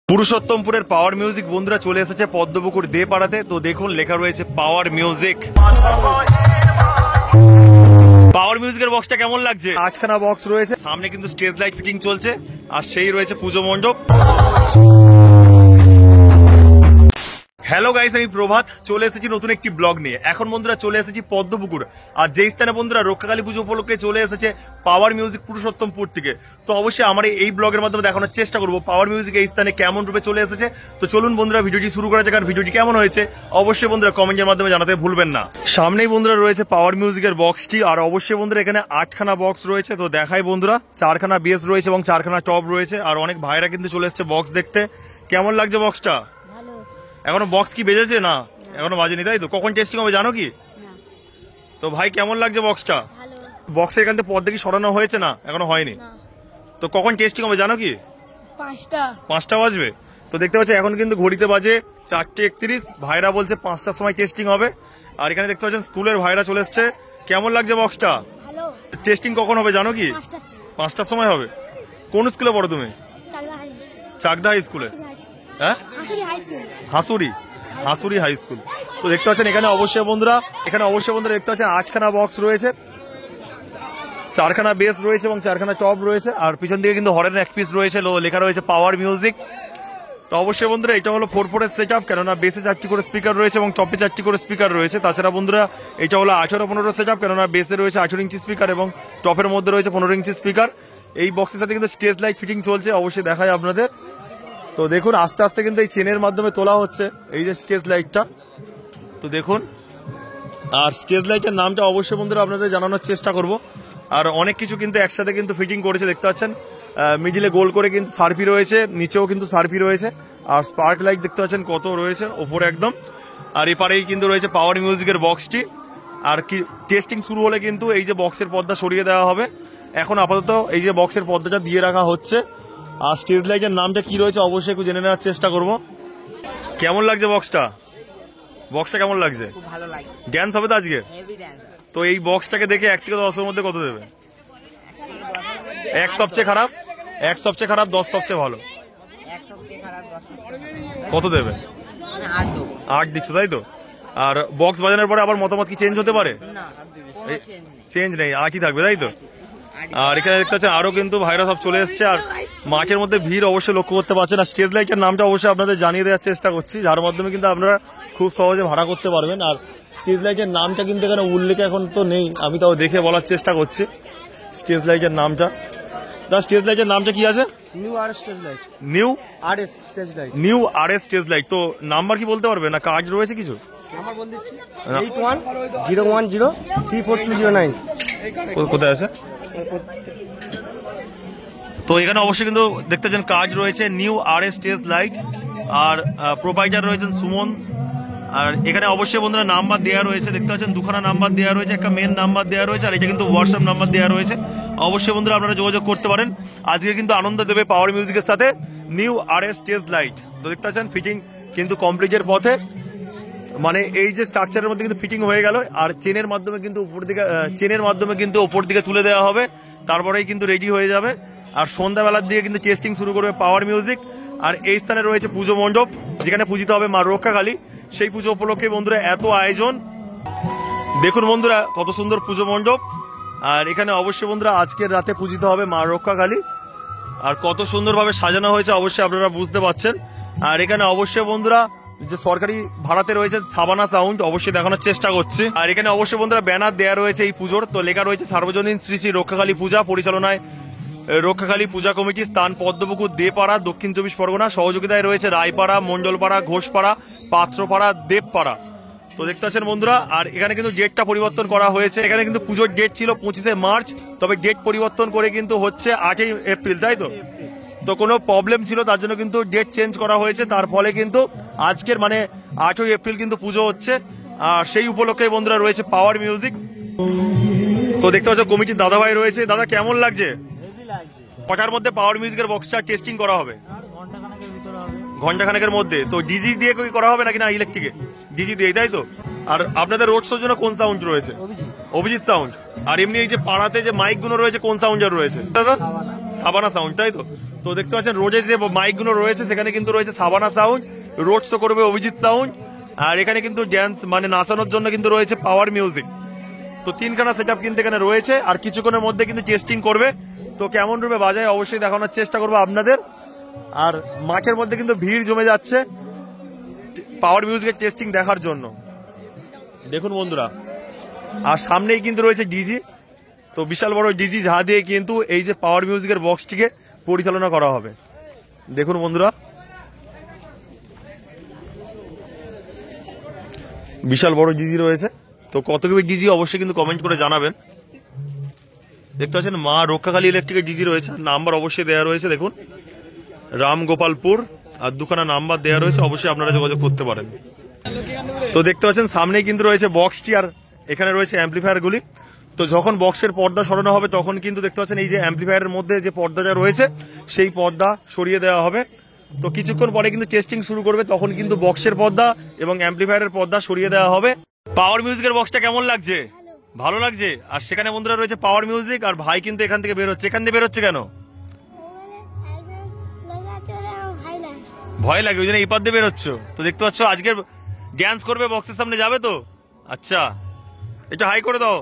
পুরুষোত্তমপুরের power music বন্ধুরা চলে এসেছে পদ্মপুকুর দে পাড়াতে। তো দেখুন লেখা রয়েছে পাওয়ার মিউজিক। পাওয়ার মিউজিকের বক্সটা কেমন লাগছে? 8খানা বক্স রয়েছে, সামনে কিন্তু স্টেজ লাইট ফিটিং চলছে, আর সেই রয়েছে পুজো মণ্ডপ। হ্যালো গাইস, আমি প্রভাত চলে এসেছি নতুন একটি ব্লগ নিয়ে। এখন বন্ধুরা চলে এসেছি পদ্মপুকুর, আর যেই স্থানে বন্ধুরা রক্ষাকালী পুজো উপলক্ষে চলে এসেছে পাওয়ার মিউজিক পুরুষোত্তমপুর থেকে। তো অবশ্যই আমার এই ব্লগের মাধ্যমে দেখানোর চেষ্টা করবো পাওয়ার মিউজিক এই স্থানে কেমন রূপে চলে এসেছে। তো চলুন বন্ধুরা ভিডিওটি শুরু করা যাক, আর ভিডিওটি কেমন হয়েছে অবশ্যই বন্ধুরা কমেন্টের মাধ্যমে জানাতে ভুলবেন না। সামনেই বন্ধুরা রয়েছে পাওয়ার মিউজিকের বক্সটি, আর অবশ্যই বন্ধুরা এখানে 8খানা বক্স রয়েছে। তো দেখাই বন্ধুরা, 4খানা বেস রয়েছে এবং 4খানা টপ রয়েছে, আর অনেক ভাইরা কিন্তু চলে এসেছে বক্স দেখতে। কেমন লাগছে বক্সটা? এখনো বক্স কি বেজেছে? না এখনো বাজেনি, তাই তো? কখন টেস্টিং হবে জানো কি? তো ভাই কেমন লাগছে বক্সটা? বক্সের এখান থেকে পর্দা কি সরানো হয়েছে? না এখনো হয়নি। তো কখন টেস্টিং হবে জানো কি? 5টা বাজবে। তো দেখতে পাচ্ছি এখন কিন্তু ঘড়িতে বাজে 4:31, ভাইরা বলছে 5টার সময় টেস্টিং হবে। আর এখানে দেখতে পাচ্ছেন স্কুলের ভাইরা চলে এসছে। কেমন লাগছে বক্সটা? টেস্টিং কখন হবে জানো কি? 5টার সময় হবে। কোন স্কুলে পড়ো তুমি? চাকদা হাই স্কুলে। হ্যাঁ, হাসুরি হাই স্কুল। তো দেখতে পাচ্ছেন এখানে অবশ্যই বন্ধুরা দেখতে পাচ্ছেন 8খানা বক্স রয়েছে, 4খানা বেস রয়েছে এবং 4খানা টপ রয়েছে, আর পিছন দিকে কিন্তু হরেনের এক পিস রয়েছে, লেখা রয়েছে পাওয়ার মিউজিক। তো অবশ্যই বন্ধুরা এটা হলো 4/4 সেট আপ, কেননা বেসে 4টি করে স্পিকার রয়েছে এবং টপে 4টি করে স্পিকার রয়েছে। তাছাড়া বন্ধুরা এটা হলো 18/15 সেট আপ, কেননা বেসে রয়েছে 18 ইঞ্চি স্পিকার এবং টপের মধ্যে রয়েছে 15 ইঞ্চি স্পিকার। এই বক্সের সাথে কিন্তু স্টেজ লাইট ফিটিং চলছে, অবশ্যই দেখায় আপনাদের। তো দেখুন আস্তে আস্তে কিন্তু এই চেনের মাধ্যমে তোলা হচ্ছে এই যে স্টেজ লাইটটা। তো দেখুন, আর স্টেজ লাইটের নামটা অবশ্যই বন্ধুরা আপনাদের জানানোর চেষ্টা করব। আর অনেক কিছু কিন্তু একসাথে কিন্তু ফিটিং করেছে, দেখতে পাচ্ছেন মিডিলে গোল করে কিন্তু সার্ফি রয়েছে, নিচেও কিন্তু সার্ফি রয়েছে, আর স্পার্ক লাইট দেখতে পাচ্ছেন কত রয়েছে ওপরে একদম। আর এপারেই কিন্তু রয়েছে পাওয়ার মিউজিকের বক্সটি। আর কি টেস্টিং শুরু হলে কিন্তু এই যে বক্সের পর্দা সরিয়ে দেওয়া হবে। এখন আপাতত এই যে বক্সের পর্দাটা দিয়ে রাখা হচ্ছে। আর স্টেজ লাইটের নামটা কি রয়েছে অবশ্যই একটু জেনে নেওয়ার চেষ্টা করব। কেমন লাগছে বক্সটা কেমন লাগছে? খুব ভালো লাগে। ড্যান্স হবে তো আজকে? Heavy dance. তো এই বক্সটাকে দেখে 1 থেকে 10-এর মধ্যে কত দেবে? 1 সবচেয়ে খারাপ, 10 সবচেয়ে ভালো। 1 সবচেয়ে খারাপ, 10 কত দেবে? 8 দেব। 8 দিচ্ছ, তাই তো? আর বক্স বাজানোর পরে আবার মতামত কি চেঞ্জ হতে পারে? না, কোনো চেঞ্জ নেই, 8ই থাকবে, তাই তো? আর এখানে দেখতে পাচ্ছেন আরো কিন্তু ভাইরা সব চলে এসছে, আর মাঠের মধ্যে ভিড় অবশ্যই লক্ষ্য করতে পারছেন। আর স্টেজ লাইটের নামটা অবশ্যই আপনাদের জানিয়ে দেওয়ার চেষ্টা করছি, যার মাধ্যমে কিন্তু আপনারা খুব সহজে ভাড়া করতে পারবেন। আর স্টেজ লাইটের নামটা কিন্তু এখানে উল্লেখ এখন তো নেই, আমি তাও দেখে বলার চেষ্টা করছি স্টেজ লাইটের নামটা। স্টেজ লাইটের নামটা কি আছে? New RS stage light. New RS stage light. তো নাম্বার কি বলতে পারবে না? কার্ড রয়েছে কিছু? নাম্বার বলে দিচ্ছি 8101034209। কোথায় আছে? তো এখানে অবশ্যই কিন্তু দেখতে পাচ্ছেন কার্ড রয়েছে নিউ আরএস স্টেজ লাইট, আর প্রোপাইটার রয়েছেন সুমন। আর এখানে অবশ্যই বন্ধুরা নাম্বার দেওয়া রয়েছে, দেখতে পাচ্ছেন 2খানা নাম্বার দেওয়া রয়েছে, একটা মেন নাম্বার দেওয়া রয়েছে, আর এটা কিন্তু হোয়াটসঅ্যাপ নাম্বার দেওয়া রয়েছে। অবশ্যই বন্ধুরা আপনারা যোগাযোগ করতে পারেন। আজকে কিন্তু আনন্দ দেবে পাওয়ার মিউজিকের সাথে নিউ আরএস স্টেজ লাইট। তো দেখতে পাচ্ছেন ফিটিং কিন্তু কমপ্লিটের পথে, মানে এই যে স্ট্রাকচারের মধ্যে কিন্তু ফিটিং হয়ে গেল, আর চেনের মাধ্যমে কিন্তু উপর দিকে তুলে দেওয়া হবে, তারপরেই কিন্তু রেডি হয়ে যাবে। আর সন্ধ্যাবেলার দিকে কিন্তু টেস্টিং শুরু করবে পাওয়ার মিউজিক। আর এই স্থানে রয়েছে পুজো মণ্ডপ, যেখানে পূজিত হবে মা রক্ষাকালী। সেই পুজো উপলক্ষে বন্ধুরা এত আয়োজন, দেখুন বন্ধুরা কত সুন্দর পুজো মণ্ডপ। আর এখানে অবশ্যই বন্ধুরা আজকের রাতে পূজিত হবে মা রক্ষাকালী, আর কত সুন্দরভাবে সাজানো হয়েছে অবশ্যই আপনারা বুঝতে পারছেন। আর এখানে অবশ্যই বন্ধুরা যে সরকারি ভাড়াতে রয়েছে সাবানা সাউন্ড, অবশ্যই দেখানোর চেষ্টা করছি। আর এখানে অবশ্যই বন্ধুরা ব্যানার দেওয়া রয়েছে এই পুজোর, তো লেখা রয়েছে সার্বজনীন শ্রী শ্রী রক্ষাকালী পূজা পরিচালনায় রক্ষাকালী পূজা কমিটি, স্থান পদ্মপুকুর দেপাড়া, দক্ষিণ 24 পরগনা। সহযোগিতায় রয়েছে রায়পাড়া, মন্ডলপাড়া, ঘোষপাড়া, পাত্রপাড়া, দেবপাড়া। তো দেখতে পাচ্ছেন বন্ধুরা, আর এখানে কিন্তু ডেটটা পরিবর্তন করা হয়েছে। এখানে কিন্তু পুজোর ডেট ছিল 25শে মার্চ, তবে ডেট পরিবর্তন করে কিন্তু হচ্ছে 8ই এপ্রিল, তাই তো? তো কোনো প্রবলেম ছিল তার জন্য কিন্তু ডেট চেঞ্জ করা হয়েছে, তার ফলে কিন্তু আজকের মানে 8ই এপ্রিল কিন্তু পুজো হচ্ছে। আর সেই উপলক্ষে বন্ধুরা রয়েছে পাওয়ার মিউজিক। তো দেখতে পাচ্ছ কমিটির দাদা ভাই রয়েছে। দাদা কেমন লাগছে? কটার মধ্যে পাওয়ার মিউজিকের বক্সটা টেস্টিং করা হবে? ঘন্টাখানেকের মধ্যে। তো ডিজি দিয়ে কি করা হবে নাকি না ইলেকট্রিকে? ডিজি দিয়ে, তাই তো? আর আপনাদের রোড শোর জন্য কোন সাউন্ড রয়েছে? অভিজিৎ সাউন্ড। আর এমনি এই যে পাড়াতে যে মাইক গুলো রয়েছে কোন সাউন্ডের রয়েছে? দাদা সাবানা সাউন্ড, তাই তো? তো দেখতে পাচ্ছেন রোডে যে মাইকগুলো রয়েছে সেখানে কিন্তু রয়েছে সাবানা সাউন্ড, রোড শো করবে অভিজিৎ সাউন্ড, আর এখানে কিন্তু ড্যান্স মানে নাচানোর জন্য কিন্তু রয়েছে পাওয়ার মিউজিক। তো তিনখানা সেট আপ কিন্তু এখানে রয়েছে, আর কিছুক্ষণের মধ্যে কিন্তু টেস্টিং করবে। তো কেমন রূপে বাজায় অবশ্যই দেখানোর চেষ্টা করবো আপনাদের। আর মাঠের মধ্যে কিন্তু ভিড় জমে যাচ্ছে পাওয়ার মিউজিকের টেস্টিং দেখার জন্য, দেখুন বন্ধুরা। আর সামনেই কিন্তু রয়েছে ডিজি, তো বিশাল বড় ডিজি যা দিয়ে কিন্তু এই যে পাওয়ার মিউজিকের বক্সটিকে পরিচালনা করা হবে, দেখুন বন্ধুরা। বিশাল বড় ডিজি রয়েছে, তো কত কেবি ডিজি অবশ্যই কিন্তু কমেন্ট করে জানাবেন। দেখতে পাচ্ছেন মা রক্ষাকালী ইলেকট্রিকের ডিজি রয়েছে, আর নাম্বার অবশ্যই দেওয়া রয়েছে দেখুন, রামগোপালপুর, আর দুখানা নাম্বার দেওয়া রয়েছে, অবশ্যই আপনারা যোগাযোগ করতে পারেন। তো দেখতে পাচ্ছেন সামনেই কিন্তু রয়েছে বক্সটি, আর এখানে রয়েছে অ্যাম্পলিফায়ার গুলি। তো যখন বক্সের পর্দা সরানো হবে তখন কিন্তু দেখতে পাচ্ছেন এই যে অ্যাম্পলিফায়ারের মধ্যে যে পর্দাটা রয়েছে সেই পর্দা সরিয়ে দেওয়া হবে। তো কিছুক্ষণ পরে কিন্তু টেস্টিং শুরু করবে, তখন কিন্তু বক্সের পর্দা এবং অ্যাম্পলিফায়ারের পর্দা সরিয়ে দেওয়া হবে। পাওয়ার মিউজিকের বক্সটা কেমন লাগছে? ভালো লাগছে। আর সেখানে বন্ধুরা রয়েছে পাওয়ার মিউজিক, আর ভাই কিন্তু এখান থেকে বের হচ্ছে। এখান থেকে বের হচ্ছে কেন? ভয় লাগে, ওই জন্য এই পার দিয়ে বের হচ্ছ। তো দেখতে পাচ্ছ আজকের ড্যান্স করবে, বক্সের সামনে যাবে তো। আচ্ছা, একটু হাই করে দাও।